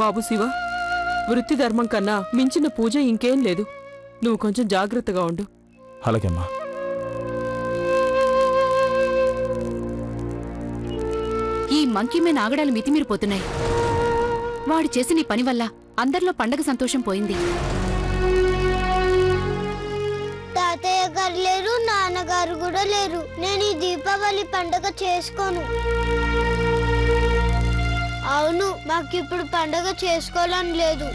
బాబు శివ, వృత్తి ధర్మం కన్నా మించిన పూజ ఇంకేం లేదు. నువ్వు కొంచెం జాగ్రత్తగా ఉండు. అలాగేమ్మా. ఈ మంకీమే నాగడాలు మితిమీరిపోతున్నాయి. వాడు చేసిన ఈ పని వల్ల అందరిలో పండగ సంతోషం పోయింది. తాతయ్య గారు లేరు, నాన్నగారు కూడా లేరు. నేను ఈ దీపావళి పండగ చేసుకోను. అవును, మాకిప్పుడు పండగ చేసుకోవాలని లేదు.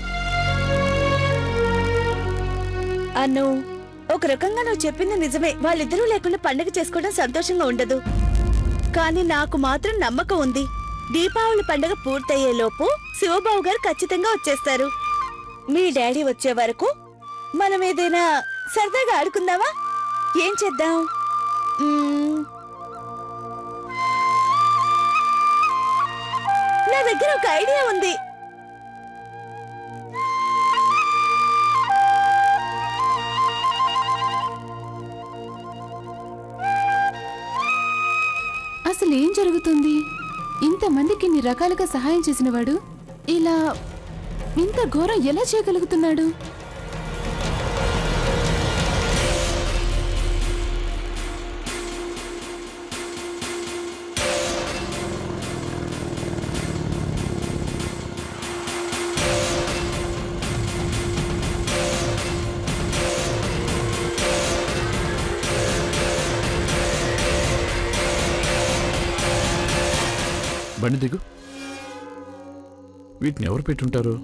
అన్ను, ఒక రకంగా నువ్వు చెప్పింది నిజమే. వాళ్ళిద్దరూ లేకుండా పండగ చేసుకోవడం సంతోషంగా ఉండదు. కానీ నాకు మాత్రం నమ్మకం ఉంది. దీపావళి పండగ పూర్తయ్యేలోపు శివబాబు గారు ఖచ్చితంగా వచ్చేస్తారు. మీ డాడీ వచ్చే వరకు మనం ఏదైనా సరదాగా ఆడుకుందామా? ఏం చేద్దాం? నా దగ్గర ఒక ఐడియా ఉంది. అసలేం జరుగుతుంది? ఇంతమందికి ఇన్ని రకాలుగా సహాయం చేసినవాడు ఇలా ఇంత ఘోరం ఎలా చేయగలుగుతున్నాడు? బండి దిగు. వీటిని ఎవరు పెట్టుంటారు?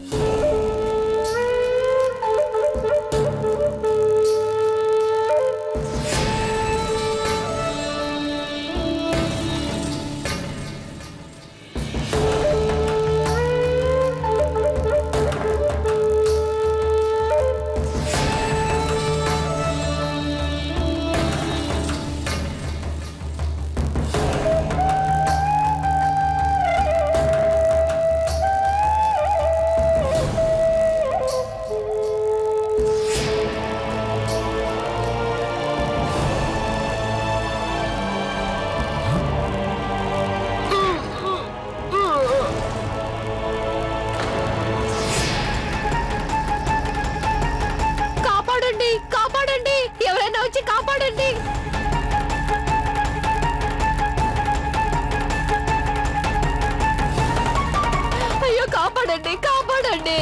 కాపాడండి.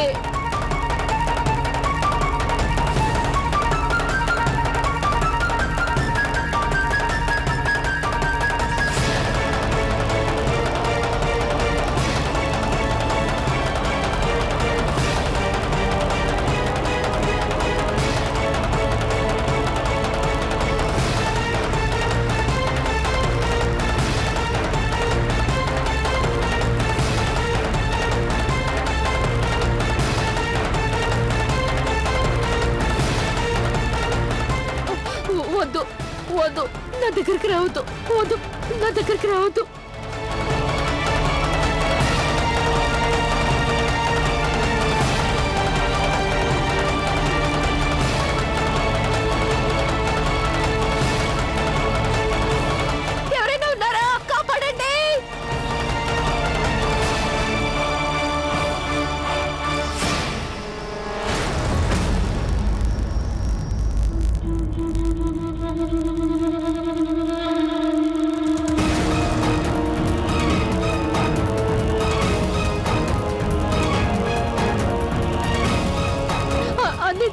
వద్దు, నా దగ్గరికి రావద్దు. వద్దు, నా దగ్గరికి రావద్దు. ఎవరైనా ఉన్నారా? కాపాడండి.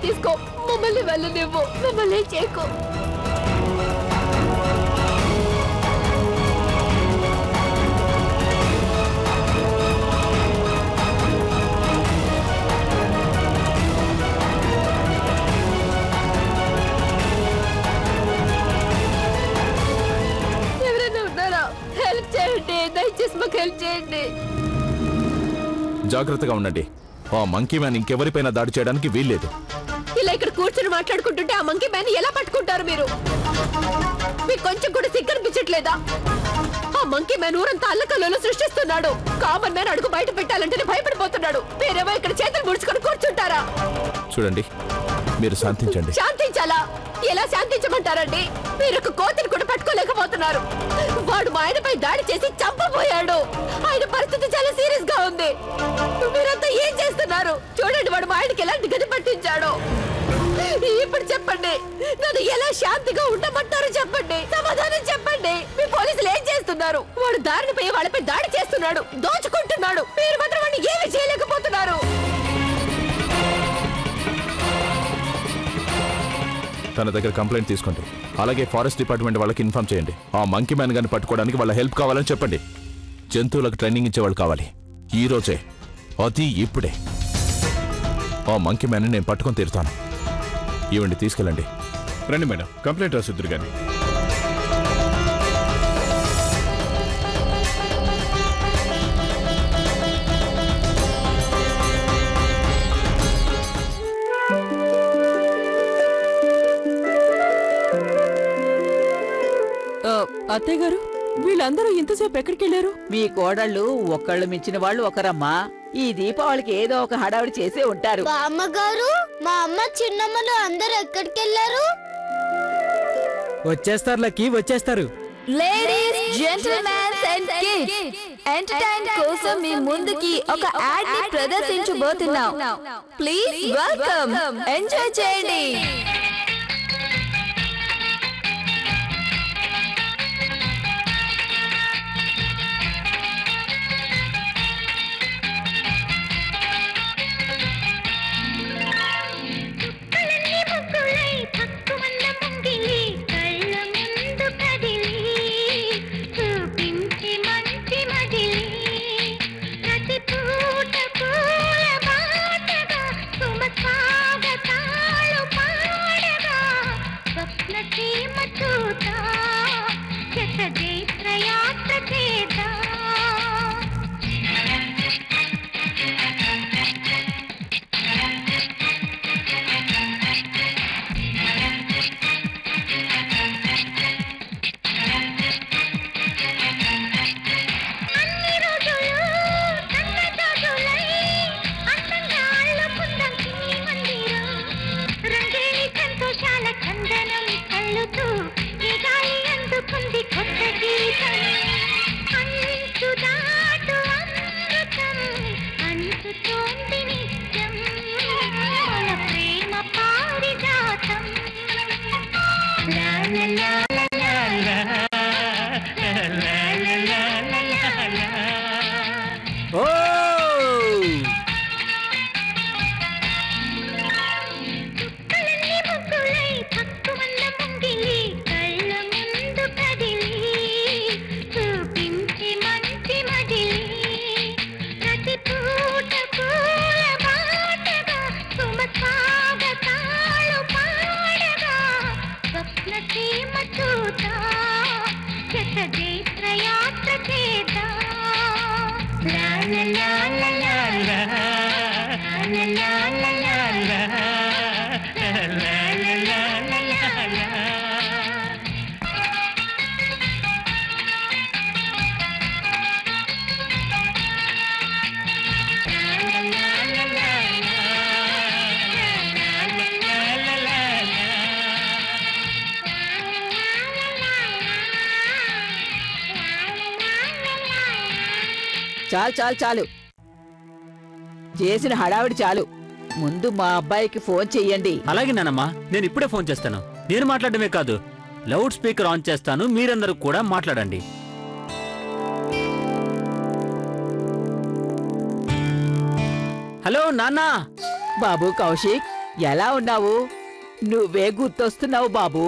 తీసుకో, మమ్మల్ని వెళ్ళనివ్వు, మమ్మల్ని చేయకు. ఎవరైనా ఉన్నారా? హెల్ప్ చేయండి, దయచేసి మాకు హెల్ప్ చేయండి. జాగ్రత్తగా ఉండండి. ఆ మంకీ మ్యాన్ ఇంకెవరిపైన దాడి చేయడానికి వీల్లేదు. ఇలా ఇక్కడ కూర్చొని మాట్లాడుకుంటుంటే ఆ మంకీ మ్యాన్ ఎలా పట్టుకుంటారు మీరు? మీకు కొంచెం కూడా సిగ్గనిపించట్లేదా? ఆ మంకీ మ్యాన్ ఊరంతా అల్లకల్లోలో సృష్టిస్తున్నాడు. కామన్ మ్యాన్ అడుగు బయట పెట్టాలంటేనే భయపడిపోతున్నాడు. మీరేమో ఇక్కడ చేతులు ముడుచుకొని కూర్చుంటారా? చూడండి, మీరు శాంతించండి. శాంతించాలా? ఎలా శాంతించమంటారండి? మీరు ఒక కోతిని కూడా పట్టుకోలేకపోతున్నారు. వాడు మా ఆయనపై దాడి చేసి చంపబోయాడు. ఆయన పరిస్థితి చాలా సీరియస్ గా ఉంది. మీరంతా ఏం చేస్తున్నారు? చూడండి, వాడు మా ఆయనకి ఎలాంటి గది పట్టించాడో. ఇప్పుడు చెప్పండి, నన్ను ఎలా శాంతిగా ఉండమంటారో చెప్పండి. సమాధానం చెప్పండి. మీ పోలీసులు ఏం చేస్తున్నారు? వాడు దారినిపై వాళ్ళపై దాడి చేస్తున్నాడు, దోచుకుంటున్నాడు. మీరు మాత్రం వాడిని ఏమీ చేయలేకపోతున్నారు. తన దగ్గర కంప్లైంట్ తీసుకుంటారు. అలాగే ఫారెస్ట్ డిపార్ట్మెంట్ వాళ్ళకి ఇన్ఫార్మ్ చేయండి. ఆ మంకీ మ్యాన్ గారిని పట్టుకోవడానికి వాళ్ళ హెల్ప్ కావాలని చెప్పండి. జంతువులకు ట్రైనింగ్ ఇచ్చేవాళ్ళు కావాలి. ఈ రోజే, అది ఇప్పుడే. ఆ మంకీ మ్యాన్ నేను పట్టుకొని తీరుతాను. ఇవ్వండి, తీసుకెళ్ళండి. రండి మేడం, కంప్లైంట్ రాసిద్దరు కానీ. అత్తయ్య గారు, వీళ్ళందరూ ఇంతసేపు ఎక్కడికి వెళ్ళారు? మీ కోడళ్ళు ఒకళ్ళు మించిన వాళ్ళు ఒకరమ్మా. ఈ దీపావళికి ఏదో ఒక హడావిడి చేసే ఉంటారు. బామ్మగారు, మా అమ్మ చిన్నమ్మలు అందరు ఎక్కడికి వెళ్ళారు? వచ్చేస్తారు లక్కీ, వచ్చేస్తారు. Ladies, gentlemen and kids, entertain కోసం మీ ముందుకి ఒక యాడ్ ని ప్రదర్శించబోతున్నాం. ప్లీజ్ వెల్కమ్, ఎంజాయ్ చేయండి. చాలు చాలు చాలు, చేసిన హడావిడి చాలు. ముందు మా అబ్బాయికి ఫోన్ చెయ్యండి. అలాగే నానమ్మా, నేను ఇప్పుడే ఫోన్ చేస్తాను. నేను మాట్లాడమే కాదు, లౌడ్ స్పీకర్ ఆన్ చేస్తాను, మీరందరూ కూడా మాట్లాడండి. హలో నాన్నా. బాబు కౌశిక్, ఎలా ఉన్నావు? నువ్వే గుర్తొస్తున్నావు బాబు.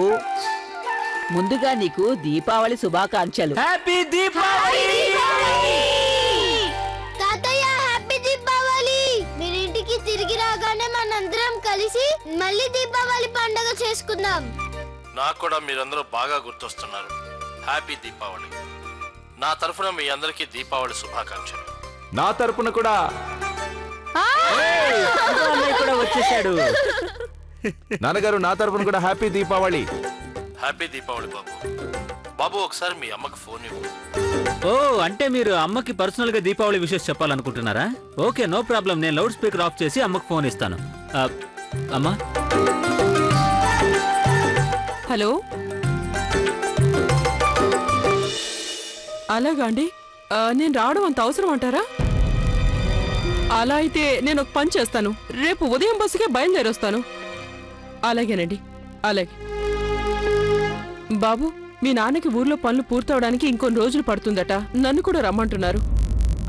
ముందుగా నీకు దీపావళి శుభాకాంక్షలు. హ్యాపీ దీపావళి. తాతయ్య, హ్యాపీ దీపావళి. మీరింటికి తిరిగి రాగానే మనందరం కలిసి మళ్ళీ దీపావళి పండుగ చేసుకుందాం. నాకు కూడా మీరందరూ బాగా గుర్తొస్తున్నారు. హ్యాపీ దీపావళి. నా తరఫున మీ అందరికీ దీపావళి శుభాకాంక్షలు. నా తరపున కూడా. కూడా వచ్చేసాడు. నాన్నగారు, నా తరపున కూడా హ్యాపీ దీపావళి. హ్యాపీ దీపావళి బాబు. బాబు, ఒకసారి మీ అమ్మకి ఫోన్ ఇవ్వు. ఓ, అంటే మీరు అమ్మకి పర్సనల్ గా దీపావళి విషెస్ చెప్పాలనుకుంటున్నారా? Okay, no problem. నేను లౌడ్ స్పీకర్ ఆఫ్ చేసి అమ్మకి ఫోన్ ఇస్తాను. అమ్మా. హలో, అలాగా అండి. నేను రావడం అంత అవసరం అంటారా? అలా అయితే నేను ఒక పని చేస్తాను, రేపు ఉదయం బస్సుకే బయలుదేరొస్తాను. అలాగేనండి, అలాగే. బాబు, మీ నాన్నకి ఊర్లో పనులు పూర్తవడానికి ఇంకొన్ని రోజులు పడుతుందట. నన్ను కూడా రమ్మంటున్నారు.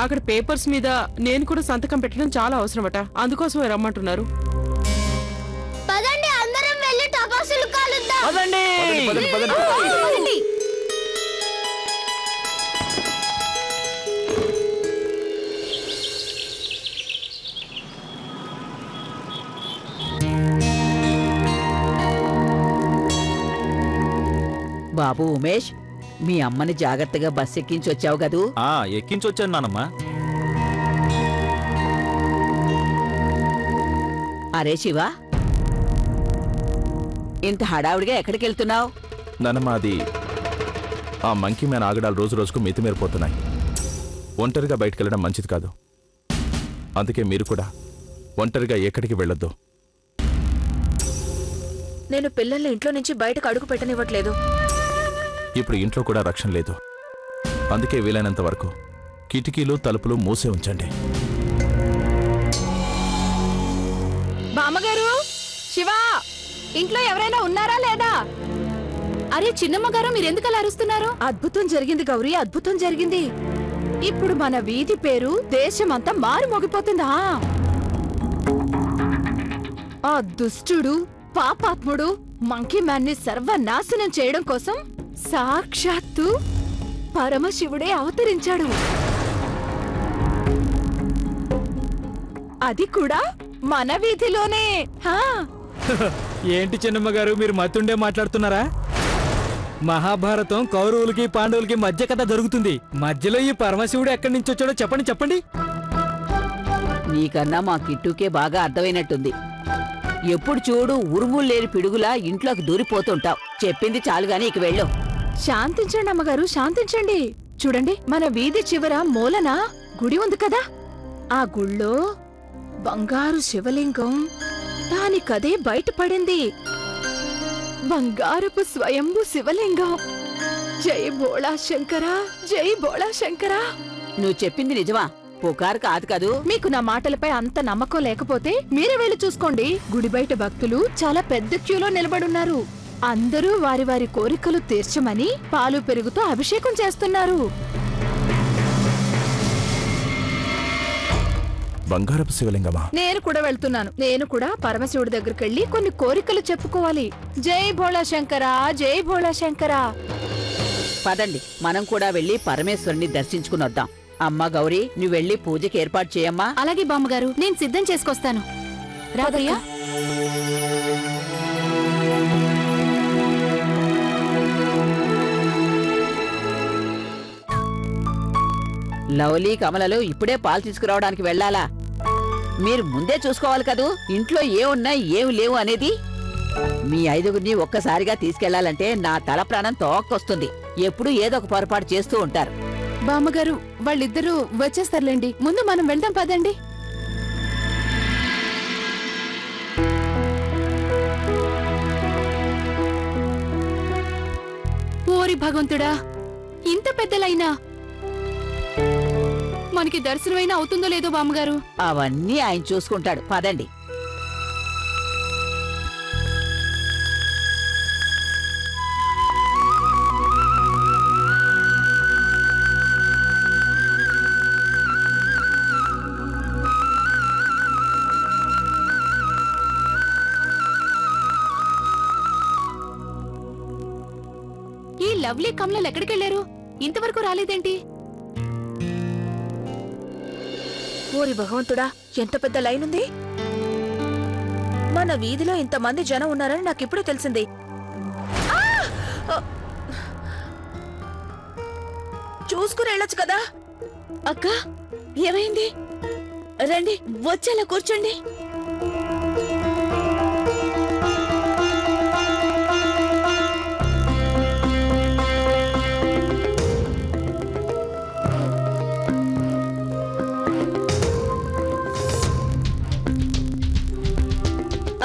అక్కడ పేపర్స్ మీద నేను కూడా సంతకం పెట్టడం చాలా అవసరమట, అందుకోసమే రమ్మంటున్నారు. పదండి, అందరం వెళ్ళి టపాసులు కాలుద్దాం. బాబు ఉమేష్, మీ అమ్మని జాగ్రత్తగా బస్ ఎక్కించి వచ్చావు కదూ? ఎక్కించొచ్చాను నానమ్మా. అరే శివ, ఇంత హడావుడిగా ఎక్కడికి వెళ్తున్నావు? నానమ్మ, అది ఆ మంకీ మ్యాన్ ఆగడాలు రోజు రోజుకు మితిమీరిపోతున్నాయి. ఒంటరిగా బయటకెళ్ళడం మంచిది కాదు. అందుకే మీరు కూడా ఒంటరిగా ఎక్కడికి వెళ్ళొద్దు. నేను పిల్లల్ని ఇంట్లో నుంచి బయటకు అడుగు పెట్టనివ్వట్లేదు. ఇప్పుడు ఇంట్లో కూడా రక్షణ లేదు. అందుకే వీలైనంత వరకు కిటికీలు తలుపులు మూసే ఉంచండి. బామ్మగారు, శివ, ఇంట్లో ఎవరైనా ఉన్నారా లేదా? అరే చిన్నమ్మగారు, మీరెందుకు అలా అరుస్తున్నారు? అద్భుతం జరిగింది గౌరీ, అద్భుతం జరిగింది. ఇప్పుడు మన వీధి పేరు దేశమంతా మారు మోగిపోతుందా? ఆ దుష్టుడు, పాపాత్ముడు మంకీ మ్యాన్ ని సర్వనాశనం చేయడం కోసం సాక్షాత్తు పరమశివుడే అవతరించాడు. అది కూడా మన వీధిలోనే. ఏంటి చిన్నమ్మ గారు, మీరు మతుండే మాట్లాడుతున్నారా? మహాభారతం కౌరవులకి పాండవులకి మధ్య కథ జరుగుతుంది. మధ్యలో ఈ పరమశివుడు ఎక్కడి నుంచి వచ్చాడో చెప్పండి చెప్పండి. నీకన్నా మా కిట్టుకే బాగా అర్థమైనట్టుంది. ఎప్పుడు చూడు ఉరుములు లేని పిడుగులా ఇంట్లోకి దూరిపోతుంటావు. చెప్పింది చాలుగాని ఇక వెళ్ళు. శాంతించండి అమ్మగారు, శాంతించండి. చూడండి, మన వీధి చివర మూలన గుడి ఉంది కదా, ఆ గుళ్ళో బంగారు శివలింగం దానికదే బయటపడింది. బంగారపు స్వయంభు శివలింగం. జై బోళా శంకరా, జై బోళా శంకరా. నువ్వు చెప్పింది నిజమా? పుకారు కాదు కదూ? మీకు నా మాటలపై అంత నమ్మకం లేకపోతే మీరే వెళ్ళి చూసుకోండి. గుడి బయట భక్తులు చాలా పెద్ద క్యూలో నిలబడున్నారు. అందరూ వారి వారి కోరికలు తీర్చమని పాలు పెరుగుతో అభిషేకం చేస్తున్నారు. బంగారపు శివలింగమా? నేను కూడా వెళ్తున్నాను. నేను కూడా పరమశివుడి దగ్గరికి వెళ్ళి కొన్ని కోరికలు చెప్పుకోవాలి. జై భోళా శంకరా, జై భోళా శంకరా. పదండి, మనం కూడా వెళ్ళి పరమేశ్వరుని దర్శించుకుని వద్దాం. అమ్మా గౌరీ, నువ్వు వెళ్ళి పూజకి ఏర్పాటు చేయమ్మా. అలాగే బామ్మగారు, నేను సిద్ధం చేసుకొస్తాను. రాదయ్యా. లవ్లీ కమలలు ఇప్పుడే పాలు తీసుకురావడానికి వెళ్ళాలా? మీరు ముందే చూసుకోవాలి కదూ ఇంట్లో ఏమున్నాయి ఏమి లేవు అనేది. మీ ఐదుగురిని ఒక్కసారిగా తీసుకెళ్లాలంటే నా తల ప్రాణం తోక్కొస్తుంది. ఎప్పుడూ ఏదో ఒక పొరపాటు చేస్తూ ఉంటారు. బామ్మగారు, వాళ్ళిద్దరూ వచ్చేస్తారులేండి. ముందు మనం వెళ్దాం, పదండి. ఓరి భగవంతుడా, ఇంత పెద్దలైనా మనకి దర్శనమైనా అవుతుందో లేదో బామ్మగారు. అవన్నీ ఆయన చూసుకుంటాడు. పదండి. ఈ లవ్లీ కమలలు ఎక్కడికెళ్లారు? ఇంతవరకు రాలేదేంటి? ఓరి భగవంతుడా, ఎంత పెద్ద లైన్ ఉంది. మన వీధిలో ఇంతమంది జనం ఉన్నారని నాకిప్పుడే తెలిసింది. చూసుకుని వెళ్ళొచ్చు కదా. అక్క, ఏమైంది? రండి, వచ్చేలా కూర్చోండి.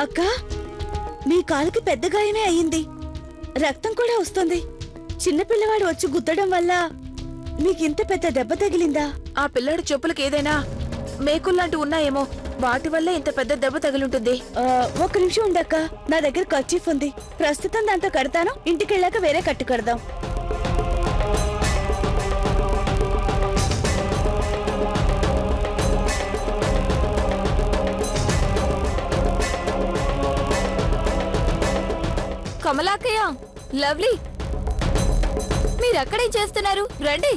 అక్క, మీ కాలుకి పెద్ద గాయమే అయింది. రక్తం కూడా వస్తుంది. చిన్నపిల్లవాడు వచ్చి గుద్దడం వల్ల మీకింత పెద్ద దెబ్బ తగిలిందా? ఆ పిల్లాడి చెప్పులకు ఏదైనా మేకుల్లాంటివి ఉన్నాయేమో, వాటి వల్ల ఇంత పెద్ద దెబ్బ తగిలింటుంది. ఒక్క నిమిషం ఉండక్క, నా దగ్గర కర్చీఫ్ ఉంది. ప్రస్తుతం దాంతో కడతాను, ఇంటికెళ్ళాక వేరే కట్టు కడదాం. కమలాకయ్య, లవ్లీ, మీరక్కడేం చేస్తున్నారు? రండి.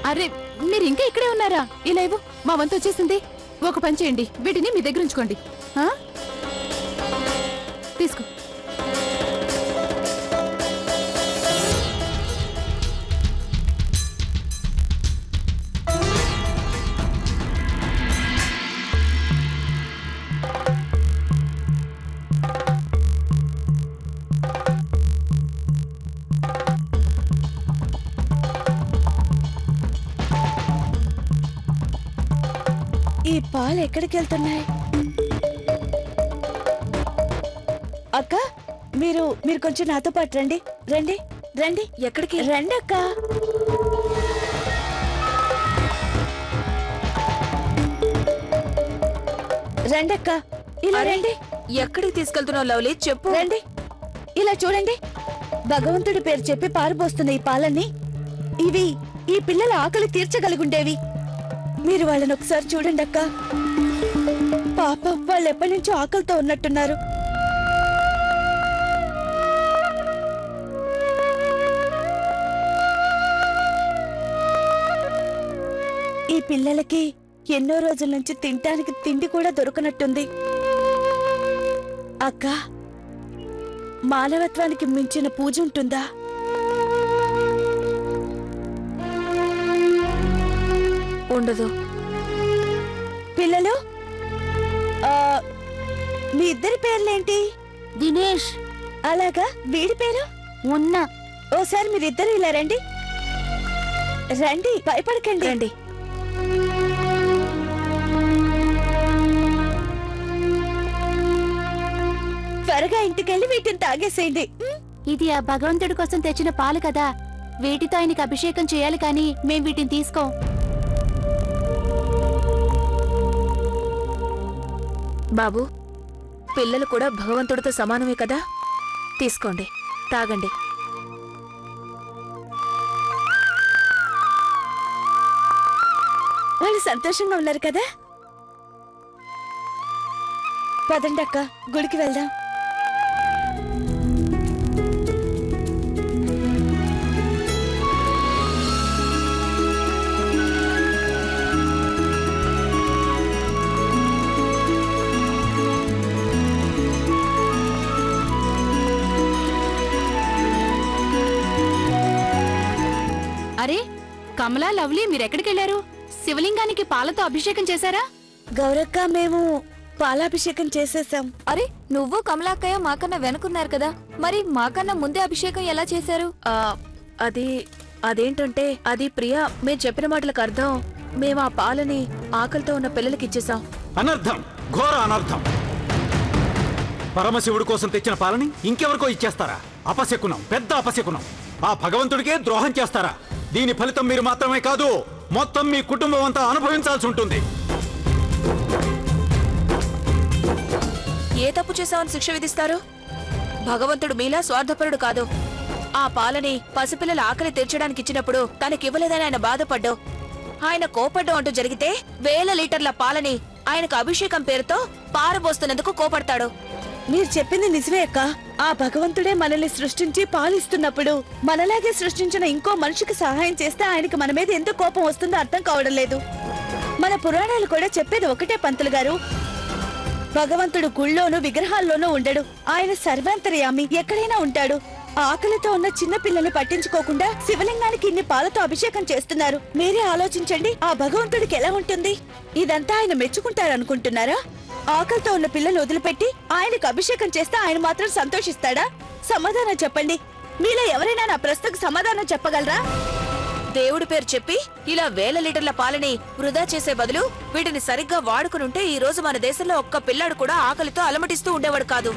అరే, మీరు ఇంకా ఇక్కడే ఉన్నారా? ఇలా ఇవ్వు, మా వంతు వచ్చేసింది. ఒక పని చేయండి, వీటిని మీ దగ్గర ఉంచుకోండి. తీసుకో. ఈ పాలు ఎక్కడికి వెళ్తున్నాయి? అక్క, మీరు కొంచెం నాతో పాటు రండి. రండి రండి. ఎక్కడికి? రండి అక్క. రండి అక్క, ఇలా రండి. ఎక్కడికి తీసుకెళ్తున్నావు లవ్లీ? చెప్పు. రండి, ఇలా చూడండి. భగవంతుడి పేరు చెప్పి పారిపోస్తున్న ఈ పాలన్నీ ఇవి ఈ పిల్లల ఆకలి తీర్చగలిగుండేవి. మీరు వాళ్ళని ఒకసారి చూడండి అక్క. పాపం, వాళ్ళు ఎప్పటి నుంచో ఆకలితో ఉన్నట్టున్నారు. ఈ పిల్లలకి ఎన్నో రోజుల నుంచి తినటానికి తిండి కూడా దొరకనట్టుంది. అక్క, మానవత్వానికి మించిన పూజ ఉంటుందా? ఉండదు. పిల్లలు, మీ ఇద్దరి పేర్లేంటి? దినేష్. అలాగా, వీడి పేరు? ఉన్నా. ఓసారి మీరిద్దరు ఇలా రండి. రండి, భయపడకండి. రండి. త్వరగా ఇంటికెళ్ళి వీటిని తాగేసేయండి. ఇది ఆ భగవంతుడి కోసం తెచ్చిన పాలు కదా, వీటితో ఆయనకి అభిషేకం చేయాలి, కానీ మేం వీటిని తీసుకోం. బాబు, పిల్లలు కూడా భగవంతుడితో సమానమే కదా, తీసుకోండి, తాగండి. వాళ్ళు సంతోషంగా ఉన్నారు కదా? పదండి అక్క, గుడికి వెళ్దాం. అరే, కమలా, లవ్లీ, మీరెక్కడికెళ్లారు? శివలింగానికి పాలతో అభిషేకం చేశారా? గౌరక్క, మేము పాలాభిషేకం చేసేసాం. అరే, నువ్వు కమలాక్కయ్య మాకన్నా వెనుకున్నారు కదా, మరి మాకన్నా ముందే అభిషేకం ఎలా చేశారు? అదేంటంటే అది ప్రియా, మేము చెప్పిన మాటలకు అర్థం, మేము ఆ పాలని ఆకలితో ఉన్న పిల్లలకి ఇచ్చేసాం. అనర్థం, ఘోర అనర్థం. పరమశివుడి కోసం తెచ్చిన పాలని ఇంకెవరికో ఇచ్చేస్తారా? అపశకునం, పెద్ద అపశకునం. ఆ భగవంతుడికే ద్రోహం చేస్తారా? దీని ఫలితం మీరు మాత్రమే కాదు, మొత్తం మీ కుటుంబం అంతా అనుభవించాల్సి ఉంటుంది. ఏ తప్పు చేశామని శిక్ష విధిస్తారు? భగవంతుడు మీలా స్వార్థపరుడు కాదు. ఆ పాలని పసిపిల్లల ఆకలి తీర్చడానికి ఇచ్చినప్పుడు తనకివ్వలేదని ఆయన బాధపడ్డావు. ఆయన కోపడ్డం అంటూ జరిగితే 1000 లీటర్ల పాలని ఆయనకు అభిషేకం పేరుతో పారబోస్తున్నందుకు కోపడతాడు. మీరు చెప్పింది నిజమే అక్క. ఆ భగవంతుడే మనల్ని సృష్టించి పాలిస్తున్నప్పుడు మనలాగే సృష్టించిన ఇంకో మనిషికి సహాయం చేస్తే ఆయనకి మన మీద ఎంత కోపం వస్తుందో అర్థం కావడం లేదు. మన పురాణాలు కూడా చెప్పేది ఒకటే పంతులు గారు, భగవంతుడు గుళ్ళోనూ విగ్రహాల్లోనూ ఉండడు, ఆయన సర్వాంతర్యామి, ఎక్కడైనా ఉంటాడు. ఆకలితో ఉన్న చిన్న పిల్లల్ని పట్టించుకోకుండా శివలింగానికి ఇన్ని పాలతో అభిషేకం చేస్తున్నారు. మీరే ఆలోచించండి, ఆ భగవంతుడికి ఎలా ఉంటుంది? ఇదంతా ఆయన మెచ్చుకుంటారనుకుంటున్నారా? ఆకలితో ఉన్న పిల్లలు వదిలిపెట్టి ఆయనకు అభిషేకం చేస్తే ఆయన మాత్రం సంతోషిస్తాడా? సమాధానం చెప్పండి. మీలో ఎవరైనా నా ప్రశ్నకు సమాధానం చెప్పగలరా? దేవుడి పేరు చెప్పి ఇలా వేల లీటర్ల పాలని వృధా చేసే బదులు వీటిని సరిగ్గా వాడుకునుంటే ఈ రోజు మన దేశంలో ఒక్క పిల్లాడు కూడా ఆకలితో అలమటిస్తూ ఉండేవాడు కాదు.